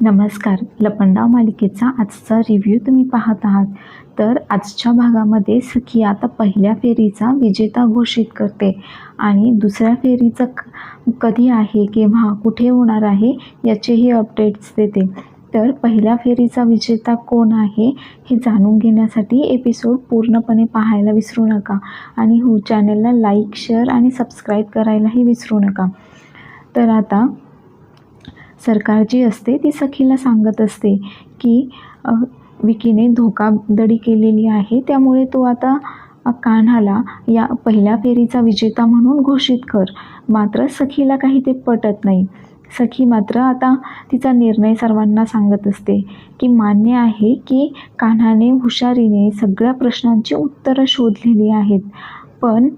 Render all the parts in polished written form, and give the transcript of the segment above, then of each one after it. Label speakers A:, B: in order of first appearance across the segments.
A: नमस्कार. लपंडाव मालिकेचा आजचा रिव्ह्यू तुम्ही पाहत आहात. तर आजच्या भागामध्ये सखी आता पहिल्या फेरीचा विजेता घोषित करते आणि दुसऱ्या फेरीचं कधी आहे, केव्हा, कुठे होणार आहे याचेही अपडेट्स देते. तर पहिल्या फेरीचा विजेता कोण आहे हे जाणून घेण्यासाठी एपिसोड पूर्णपणे पाहायला विसरू नका आणि हो, चॅनलला लाईक, शेअर आणि सबस्क्राईब करायलाही विसरू नका. तर आता सरकार जी असते ती सखीला सांगत असते की विकीने धोकाधडी केलेली आहे, त्यामुळे तो आता कान्हाला या पहिल्या फेरीचा विजेता म्हणून घोषित कर. मात्र सखीला काही ते पटत नाही. सखी मात्र आता तिचा निर्णय सर्वांना सांगत असते की मान्य आहे की कान्हाने हुशारीने सगळ्या प्रश्नांची उत्तरं शोधलेली आहेत, पण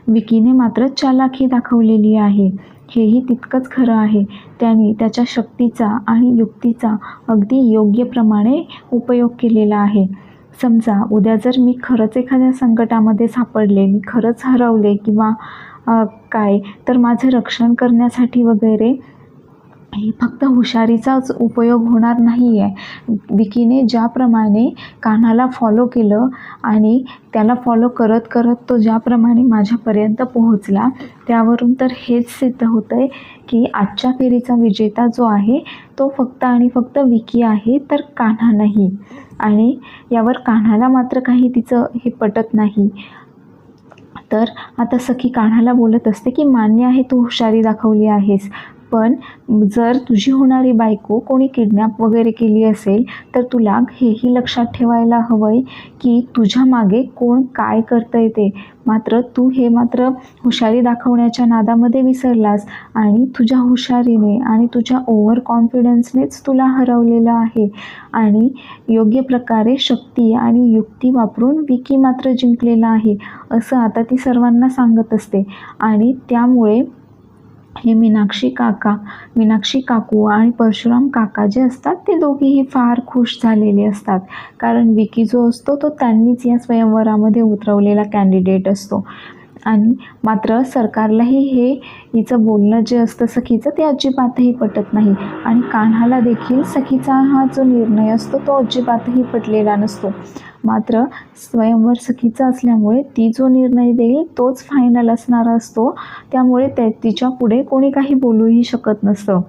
A: विकीने मात्र चालाखी दाखवलेली आहे. हेही तितकंच खरं आहे. त्याने त्याच्या शक्तीचा आणि युक्तीचा अगदी योग्य प्रमाणे उपयोग केलेला आहे. समजा उद्या जर मी खरंच एखाद्या संकटामध्ये सापडले, मी खरंच हरवले किंवा काय, तर माझं रक्षण करण्यासाठी वगैरे हे फक्त हुशारीचाच उपयोग होणार नाही आहे. विकीने ज्याप्रमाणे कान्हाला फॉलो केलं आणि त्याला फॉलो करत करत तो ज्याप्रमाणे माझ्यापर्यंत पोहोचला, त्यावरून तर हेच सिद्ध होतं आहे की आजच्या फेरीचा विजेता जो आहे तो फक्त आणि फक्त विकी आहे, तर कान्हा नाही. आणि यावर कान्हाला मात्र काही तिचं हे पटत नाही. तर आता सखी कान्हाला बोलत असते की मान्य आहे, तू हुशारी दाखवली आहेस, पण जर तुझी होणारी बायको कोणी किडनॅप वगैरे केली असेल तर तुला हेही लक्षात ठेवायला हवं आहे की तुझ्या मागे कोण काय करतंय ते. मात्र तू हे मात्र हुशारी दाखवण्याच्या नादामध्ये विसरलास आणि तुझ्या हुशारीने आणि तुझ्या ओव्हर कॉन्फिडन्सनेच तुला हरवलेलं आहे. आणि योग्य प्रकारे शक्ती आणि युक्ती वापरून विकी मात्र जिंकलेला आहे, असं आता ती सर्वांना सांगत असते. आणि त्यामुळे हे मीनाक्षी काकू आणि परशुराम काका जे असतात ते दोघेही फार खुश झालेले असतात, कारण विकी जो असतो तो त्यांनीच या स्वयंवरामध्ये उतरवलेला कॅन्डिडेट असतो. आणि मात्र सरकारलाही हे हिचं बोलणं जे असतं सखीचं ते अजिबातही पटत नाही. आणि कान्हाला देखील सखीचा हा जो निर्णय असतो तो अजिबातही पटलेला नसतो. मात्र स्वयंवर सखीचा असल्यामुळे ती जो निर्णय देईल तोच फायनल असणारा असतो, त्यामुळे तिच्या पुढे कोणी काही बोलूही शकत नसतं.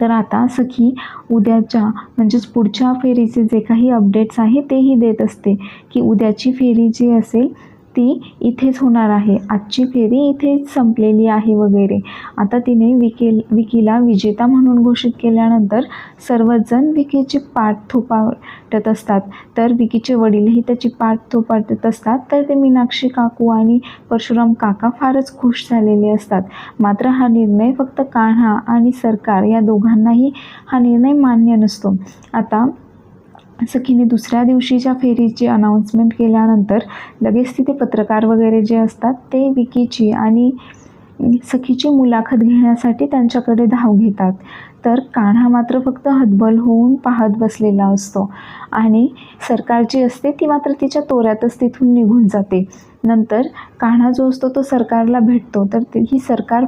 A: तर आता सखी उद्याच्या म्हणजेच पुढच्या फेरीचे जे काही अपडेट्स आहे तेही देत असते की उद्याची फेरी जी असेल ती इथेच होणार आहे, आजची फेरी इथेच संपलेली आहे वगैरे. आता तिने विकीला विजेता म्हणून घोषित केल्यानंतर सर्वजण विकीची पाठ थोपाटत असतात. तर विकीचे वडीलही त्याची पाठ थोपाटत असतात. तर ते मीनाक्षी काकू आणि परशुराम काका फारच खुश झालेले असतात. मात्र हा निर्णय फक्त कान्हा आणि सरकार या दोघांनाही हा निर्णय मान्य नसतो. आता सखीने दुसऱ्या दिवशीच्या फेरीची अनाऊन्समेंट केल्यानंतर लगेच तिथे पत्रकार वगैरे जे असतात ते विकीची आणि सखीची मुलाखत घेण्यासाठी त्यांच्याकडे धाव घेतात. तर कान्हा मात्र फक्त हतबल होऊन पाहत बसलेला असतो आणि सरकार जी असते ती मात्र तिच्या तोऱ्यातच तिथून निघून जाते. नंतर कान्हा जो असतो तो सरकारला भेटतो, तर ही सरकार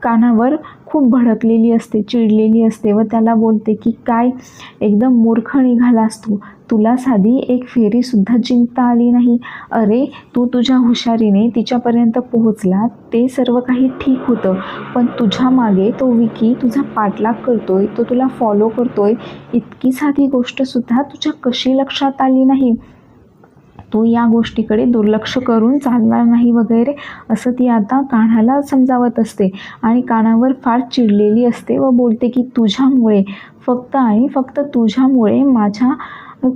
A: कान्हावर खूप भडकलेली असते, चिडलेली असते व त्याला बोलते की काय एकदम मूर्ख निघालास तू, तुला साधी एक फेरीसुद्धा जिंकता आली नाही. अरे तू तुझ्या हुशारीने तिच्यापर्यंत पोहोचला, ते सर्व काही ठीक होतं, पण तुझ्या मागे तो विकी तुझा पाठलाग करतोय, तो तुला फॉलो करतोय, इतकी साधी गोष्टसुद्धा तुझ्या कशी लक्षात आली नाही, तू या गोष्टीकडे दुर्लक्ष करून चालणार नाही वगैरे, असं ती आता कान्हाला समजावत असते. आणि कानावर फार चिडलेली असते व बोलते की तुझ्यामुळे, फक्त आणि फक्त तुझ्यामुळे माझ्या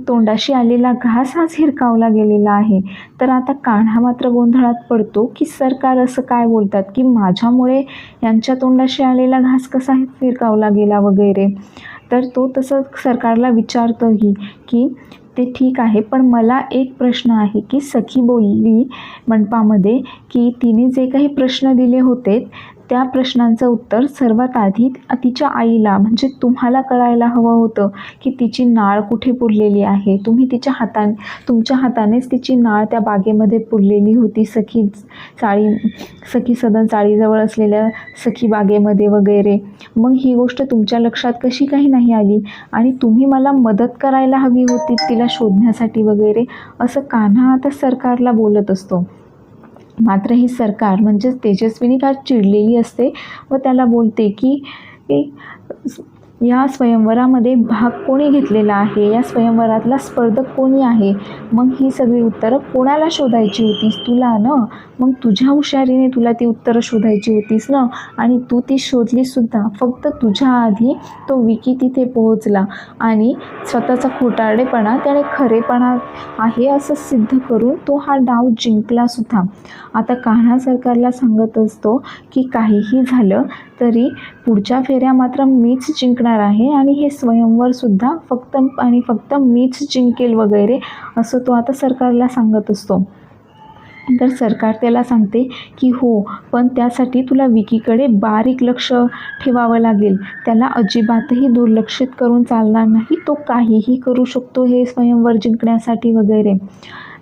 A: तोंडाशी आलेला घास हा हिरकावला गेलेला आहे. तर आता कान्हा मात्र गोंधळात पडतो की सरकार असं काय बोलतात की माझ्यामुळे यांच्या तोंडाशी आलेला घास कसा हिरकावला गेला वगैरे. तर तो तसं सरकारला विचारतोही की ते ठीक आहे, पण मला एक प्रश्न आहे की सखी बोलली मंडपामध्ये की तिने जे काही प्रश्न दिले होते त्या प्रश्नांचं उत्तर सर्वात आधी तिच्या आईला म्हणजे तुम्हाला कळायला हवं होतं की तिची नाळ कुठे पुरलेली आहे. तुम्ही तुमच्या हातानेच तिची नाळ त्या बागेमध्ये पुरलेली होती, सखी सदन चाळीजवळ असलेल्या सखी बागेमध्ये वगैरे. मग ही गोष्ट तुमच्या लक्षात कशी काही नाही आली आणि तुम्ही मला मदत करायला हवी होती तिला शोधण्यासाठी वगैरे, असं कान्हा आता सरकारला बोलत असतो. मात्र ही सरकार म्हणजेच तेजस्विनी फार चिडलेली असते व त्याला बोलते की या स्वयंवरामध्ये भाग कोणी घेतलेला आहे, या स्वयंवरातला स्पर्धक कोणी आहे. मग ही सगळी उत्तरं कोणाला शोधायची होतीस, तुला ना. मग तुझ्या हुशारीने तुला ती उत्तरं शोधायची होतीस ना, आणि तू ती शोधलीसुद्धा. फक्त तुझ्या आधी तो विकी तिथे पोहोचला आणि स्वतःचा खोटारडेपणा त्याने खरेपणा आहे असं सिद्ध करून तो हा डाव जिंकलासुद्धा. आता कान्हा सरकारला सांगत असतो की काहीही झालं तरी पुढच्या फेऱ्या मात्र मीच जिंकणार आहे आणि हे स्वयंवरसुद्धा फक्त आणि फक्त मीच जिंकेल वगैरे, असं तो आता सरकारला सांगत असतो. तर सरकार त्याला सांगते की हो, पण त्यासाठी तुला विकीकडे बारीक लक्ष ठेवावं लागेल. त्याला अजिबातही दुर्लक्षित करून चालणार नाही. तो काहीही करू शकतो हे स्वयंवर जिंकण्यासाठी वगैरे.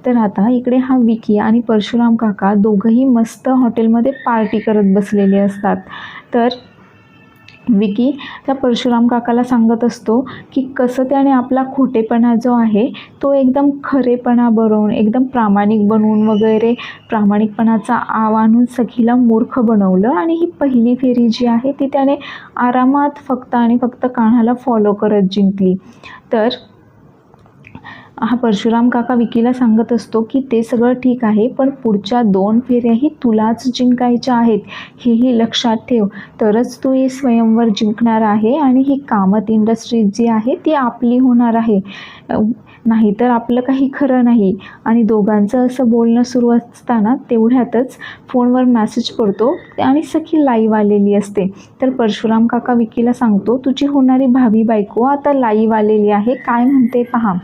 A: तर आता इकडे हा विकी आणि परशुराम काका दोघंही मस्त हॉटेलमध्ये पार्टी करत बसलेले असतात. तर विकी त्या परशुराम काकाला सांगत असतो की कसं त्याने आपला खोटेपणा जो आहे तो एकदम खरेपणा बनवून, एकदम प्रामाणिक बनवून वगैरे, प्रामाणिकपणाचा आव आणून सखीला मूर्ख बनवलं आणि ही पहिली फेरी जी आहे ती त्याने आरामात फक्त आणि फक्त कान्हाला फॉलो करत जिंकली. तर हा परशुराम काका विकीला सांगत असतो की ते सगळं ठीक आहे, पण पुढच्या 2 फेऱ्याही तुलाच जिंकायच्या आहेत, हेही लक्षात ठेव. तरच तू हे स्वयंवर जिंकणार आहे आणि ही कामत इंडस्ट्री जी आहे ती आपली होणार आहे. नाहीतर आपलं काही खरं नाही. आणि दोघांचं असं बोलणं सुरू असताना तेवढ्यातच फोनवर मेसेज पडतो आणि सखी लाईव्ह आलेली असते. तर परशुराम काका विकीला सांगतो, तुझी होणारी भावी बायको आता लाईव्ह आलेली आहे, काय म्हणते पहा.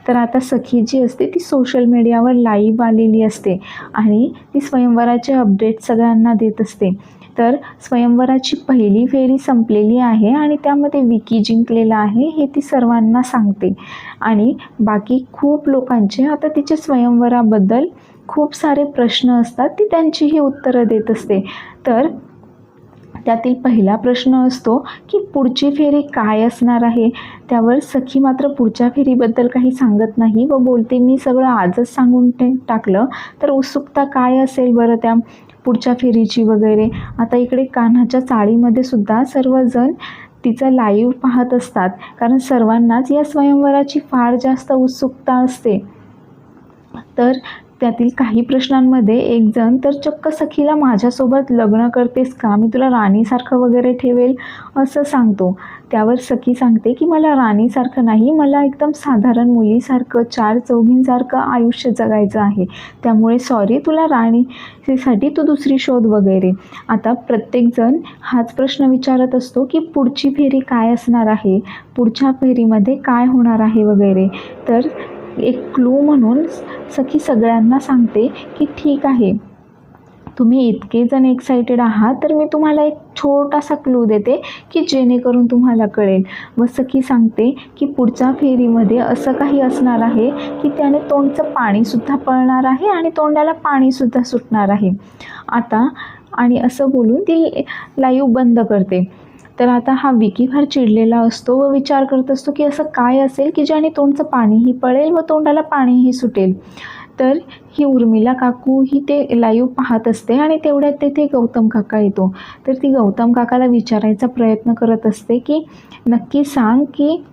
A: तर आता सखी जी असते ती सोशल मीडियावर लाईव्ह आलेली असते आणि ती स्वयंवराचे अपडेट सगळ्यांना देत असते. तर स्वयंवराची पहिली फेरी संपलेली आहे आणि त्यामध्ये विकी जिंकलेला आहे हे ती सर्वांना सांगते. आणि बाकी खूप लोकांचे आता तिच्या स्वयंवराबद्दल खूप सारे प्रश्न असतात, ती त्यांचीही उत्तरं देत असते. तर त्यातील पहिला प्रश्न असतो की पुढची फेरी काय असणार आहे. त्यावर सखी मात्र पुढच्या फेरीबद्दल काही सांगत नाही व बोलते, मी सगळं आजच सांगून टाकलं तर उत्सुकता काय असेल बरं त्या पुढच्या फेरीची वगैरे. आता इकडे कान्हाच्या चाळीमध्ये सुद्धा सर्वजण तिचं लाईव्ह पाहत असतात, कारण सर्वांनाच या स्वयंवराची फार जास्त उत्सुकता असते. तर त्यातील काही प्रश्नांमध्ये एक जण तर चक्क सखीला माझ्यासोबत लग्न करतेस का, मी तुला राणीसारखं वगैरे ठेवेल असं सांगतो. त्यावर सखी सांगते की मला राणीसारखं नाही, मला एकदम साधारण मुलीसारखं, 4 चौघींसारखं आयुष्य जगायचं आहे. त्यामुळे सॉरी, तुला राणीसाठी तू दुसरी शोध वगैरे. आता प्रत्येकजण हाच प्रश्न विचारत असतो की पुढची फेरी काय असणार आहे, पुढच्या फेरीमध्ये काय होणार आहे वगैरे. तर एक क्लू म्हणून सखी सगळ्यांना सांगते की ठीक आहे, तुम्ही इतके जण एक्सायटेड आहात तर मी तुम्हाला एक छोटासा क्लू देते की जेणेकरून तुम्हाला कळेल. व सखी सांगते की पुढच्या फेरीमध्ये असं काही असणार आहे की त्याने तोंडचं पाणीसुद्धा पळणार आहे आणि तोंडाला पाणीसुद्धा सुटणार आहे. आता आणि असं बोलून ती लाईव्ह बंद करते. तर आता हा विकी फार चिडलेला असतो व विचार करत असतो की असं काय असेल की ज्याने तोंडचं पाणीही पळेल व तोंडाला पाणीही सुटेल. तर ही उर्मिला काकू ही ते लाईव्ह पाहत असते आणि तेवढ्यात तेथे गौतम काका येतो. तर ती गौतम काकाला विचारायचा प्रयत्न करत असते की नक्की सांग की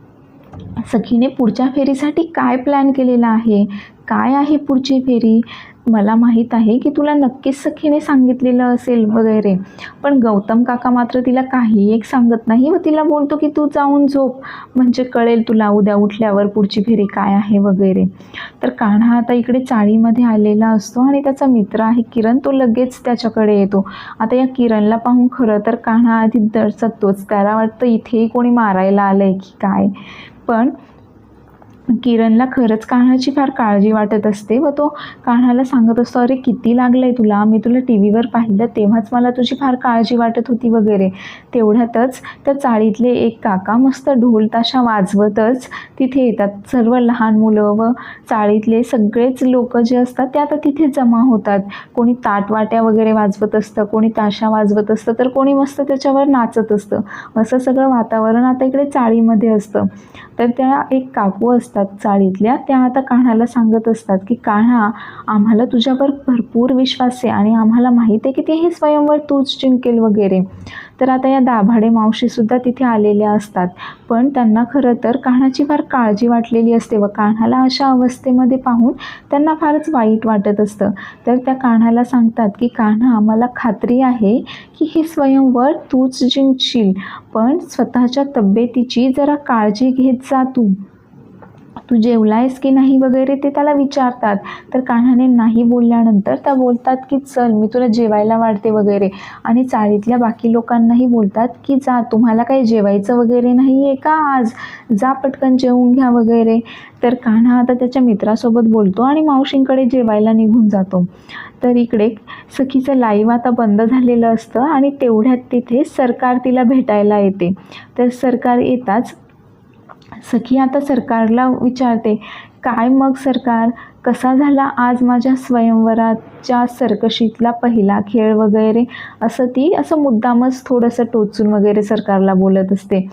A: सखीने पुढच्या फेरीसाठी काय प्लॅन केलेला आहे, काय आहे पुढची फेरी. मला माहीत आहे की तुला नक्कीच सखीने सांगितलेलं असेल वगैरे. पण गौतम काका मात्र तिला काही एक सांगत नाही व तिला बोलतो की तू जाऊन झोप, म्हणजे कळेल तुला उद्या उठल्यावर पुढची फेरी काय आहे वगैरे. तर कान्हा आता इकडे चाळीमध्ये आलेला असतो आणि त्याचा मित्र आहे किरण, तो लगेच त्याच्याकडे येतो. आता या किरणला पाहून खरं तर कान्हा आधी दडसकतोच, त्याला वाटतं इथेही कोणी मारायला आलं आहे की काय. पण किरणला खरंच कान्हाची फार काळजी वाटत असते व तो कान्हाला सांगत असतो, अरे किती लागलं आहे तुला, मी तुला टी व्हीवर पाहिलं तेव्हाच मला तुझी फार काळजी वाटत होती वगैरे. तेवढ्यातच त्या चाळीतले एक काका मस्त ढोल ताशा वाजवतच तिथे येतात. सर्व लहान मुलं व चाळीतले सगळेच लोक जे असतात ते आता तिथे जमा होतात. कोणी ताटवाट्या वगैरे वाजवत असतं, कोणी ताशा वाजवत असतं, तर कोणी मस्त त्याच्यावर नाचत असतं. असं सगळं वातावरण आता इकडे चाळीमध्ये असतं. तर त्या एक काकू असतात चाळीतल्या, त्या आता कान्हाला सांगत असतात की कान्हा, आम्हाला तुझ्यावर भरपूर विश्वास आहे आणि आम्हाला माहीत आहे की ते हे स्वयंवर तूच जिंकेल वगैरे. तर आता या दाभाडे मावशीसुद्धा तिथे आलेल्या असतात, पण त्यांना खरं तर कान्हाची फार काळजी वाटलेली असते व कान्हाला अशा अवस्थेमध्ये पाहून त्यांना फारच वाईट वाटत असतं. तर त्या कान्हाला सांगतात की कान्हा, मला खात्री आहे की हे स्वयंवर तूच जिंकशील, पण स्वतःच्या तब्येतीची जरा काळजी घेत जा तू जेवलायस की नाही वगैरे ते त्याला विचारतात. तर कान्हाने नाही बोलल्यानंतर त्या बोलतात की चल मी तुला जेवायला वाढते वगैरे, आणि चाळीतल्या बाकी लोकांनाही बोलतात की जा, तुम्हाला काही जेवायचं वगैरे नाही आहे का आज, जा पटकन जेवून घ्या वगैरे. तर कान्हा आता त्याच्या मित्रासोबत बोलतो आणि मावशींकडे जेवायला निघून जातो. तर इकडे सखीचं लाईव्ह आता बंद झालेलं असतं आणि तेवढ्यात तिथे सरकार तिला भेटायला येते. तर सरकार येताच सखी आता सरकारला विचारते, काय मग सरकार, कसा झाला आज माझ्या स्वयंवराच्या सरकशीतला पहिला खेळ वगैरे, असं ती असं मुद्दामच थोडंसं टोचून वगैरे सरकारला बोलत असते.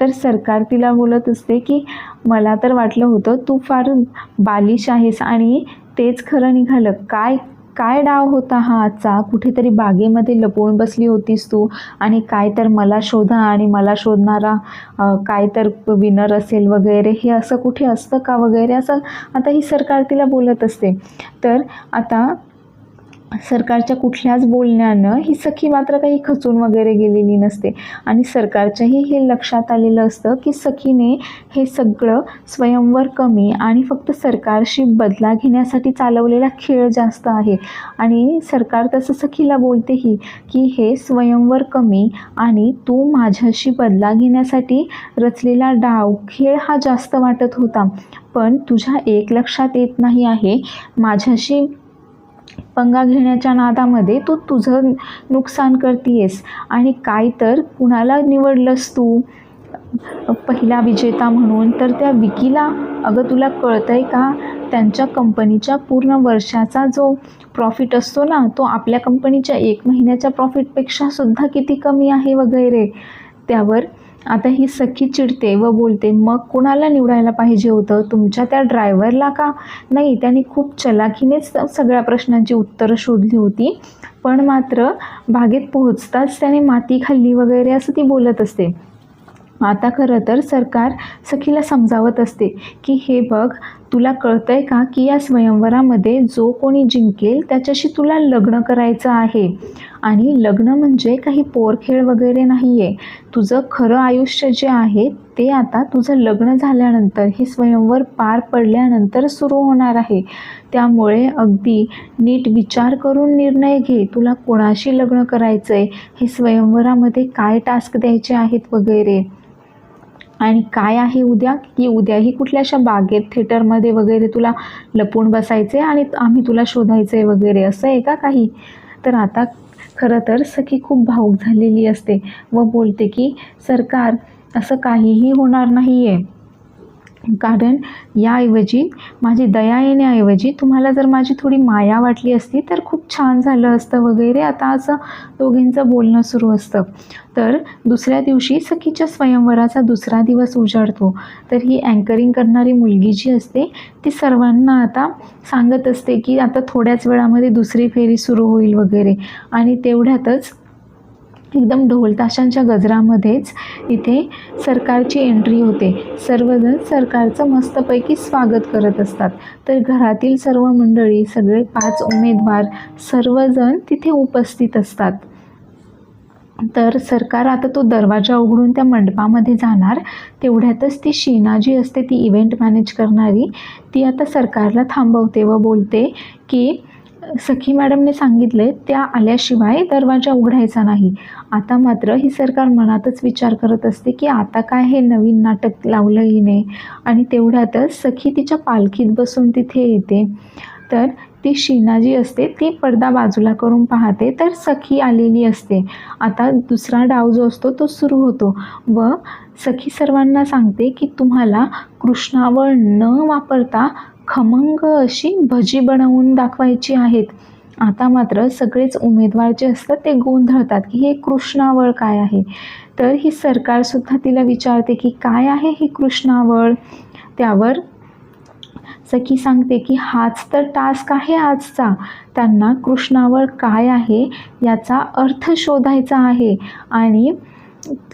A: तर सरकार तिला बोलत असते की मला तर वाटलं होतं तू फार बालिश आहेस आणि तेच खरं निघालं. काय काय डाव होता हा आजचा, कुठेतरी बागेमध्ये लपवून बसली होतीस तू आणि काय तर मला शोधा आणि मला शोधणारा काय तर विनर असेल वगैरे, हे असं कुठे असतं का वगैरे, असं आता ही सरकार तिला बोलत असते. तर आता सरकारच्या कुठल्याच बोलण्यानं ही सखी मात्र काही खचून वगैरे गेलेली नसते आणि सरकारच्याही हे लक्षात आलेलं असतं की सखीने हे सगळं स्वयंवर कमी आणि फक्त सरकारशी बदला घेण्यासाठी चालवलेला खेळ जास्त आहे. आणि सरकार तसं सखीला बोलतेही की हे स्वयंवर कमी आणि तू माझ्याशी बदला घेण्यासाठी रचलेला डाव खेळ हा जास्त वाटत होता, पण तुझ्या एक लक्षात येत नाही आहे, माझ्याशी पंगा घेण्याच्या नादामध्ये तू तुझं नुकसान करतीयेस आणि काय तर कुणाला निवडलंस तू पहिला विजेता म्हणून, तर त्या विकीला, अगं तुला कळतंय का, त्यांच्या कंपनीच्या पूर्ण वर्षाचा जो प्रॉफिट असतो ना, तो आपल्या कंपनीच्या 1 महिन्याच्या प्रॉफिटपेक्षा सुद्धा किती कमी आहे वगैरे. त्यावर आता ही सखी चिडते व बोलते, मग कोणाला निवडायला पाहिजे होतं, तुमच्या त्या ड्रायव्हरला का, नाही त्याने खूप चलाखीनेच सगळ्या प्रश्नांची उत्तरं शोधली होती, पण मात्र बागेत पोहोचताच त्याने माती खाल्ली वगैरे, असं ती बोलत असते. आता खरं तर सरकार सखीला समजावत असते की हे बघ, तुला कळतंय का की या स्वयंवरामध्ये जो कोणी जिंकेल त्याच्याशी तुला लग्न करायचं आहे आणि लग्न म्हणजे काही पोरखेळ वगैरे नाही आहे. तुझं खरं आयुष्य जे आहे ते आता तुझं लग्न झाल्यानंतर, हे स्वयंवर पार पडल्यानंतर सुरू होणार आहे. त्यामुळे अगदी नीट विचार करून निर्णय घे, तुला कोणाशी लग्न करायचं आहे, हे स्वयंवरामध्ये काय टास्क द्यायचे आहेत वगैरे, आणि काय आहे उद्या, की उद्याही कुठल्याशा बागेत थिएटरमध्ये वगैरे तुला लपून बसायचे आणि आम्ही तुला शोधायचं आहे वगैरे, असं आहे का काही. तर आता खरं तर सखी खूप भावूक झालेली असते व बोलते की सरकार, असं काहीही होणार नाही आहे, कारण याऐवजी माझी दया येण्याऐवजी तुम्हाला जर माझी थोडी माया वाटली असती तर खूप छान झालं असतं वगैरे. आता असं दोघींचं बोलणं सुरू असतं. तर दुसऱ्या दिवशी सखीच्या स्वयंवराचा दुसरा दिवस उजाडतो. तर ही अँकरिंग करणारी मुलगी जी असते ती सर्वांना आता सांगत असते की आता थोड्याच वेळामध्ये दुसरी फेरी सुरू होईल वगैरे, आणि तेवढ्यातच एकदम ढोलताशांच्या गजरामध्येच इथे सरकारची एंट्री होते. सर्वजण सरकारचं मस्तपैकी स्वागत करत असतात. तर घरातील सर्व मंडळी, सगळे 5 उमेदवार सर्वजण तिथे उपस्थित असतात. तर सरकार आता तो दरवाजा उघडून त्या मंडपामध्ये जाणार, तेवढ्यातच ती शीना जी असते, ती इव्हेंट मॅनेज करणारी, ती आता सरकारला थांबवते व बोलते की सखी मॅडमने सांगितले त्या आल्याशिवाय दरवाजा उघडायचा नाही. आता मात्र ही सरकार मनातच विचार करत असते की आता काय हे नवीन नाटक लावलं हिने. आणि तेवढ्यातच सखी तिच्या पालखीत बसून तिथे येते. तर ती शीना जी असते ती पडदा बाजूला करून पाहते तर सखी आलेली असते. आता दुसरा डाव जो असतो तो सुरू होतो व सखी सर्वांना सांगते की तुम्हाला कृष्णावळ न वापरता खमंग अशी भजी बनवून दाखवायची आहेत. आता मात्र सगळेच उमेदवार जे असतात ते गोंधळतात की हे कृष्णावळ काय आहे. तर ही सरकारसुद्धा तिला विचारते की काय आहे ही कृष्णावळ. त्यावर सखी सांगते की हाच तर टास्क आहे आजचा. त्यांना कृष्णावळ काय आहे याचा अर्थ शोधायचा आहे आणि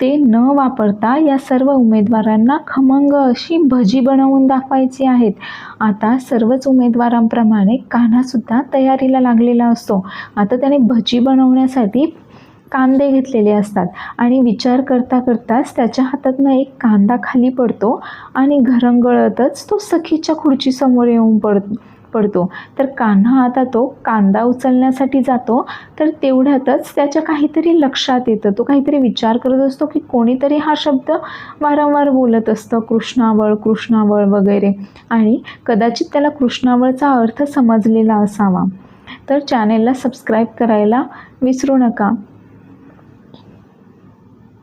A: ते न वापरता या सर्व उमेदवारांना खमंग अशी भजी बनवून दाखवायची आहेत. आता सर्वच उमेदवारांप्रमाणे कान्हासुद्धा तयारीला लागलेला असतो. आता त्याने भजी बनवण्यासाठी कांदे घेतलेले असतात आणि विचार करता करताच त्याच्या हातातनं एक कांदा खाली पडतो आणि घरंगळतच तो सखीच्या खुर्चीसमोर येऊन पडतो. तर कान्हा आता तो कांदा उचलण्यासाठी जातो. तर तेवढ्यातच त्याच्या काहीतरी लक्षात येतं. तो काहीतरी विचार करत असतो की कोणीतरी हा शब्द वारंवार बोलत असतं कृष्णावळ कृष्णावळ वगैरे आणि कदाचित त्याला कृष्णावळचा अर्थ समजलेला असावा. तर चॅनेलला सबस्क्राईब करायला विसरू नका.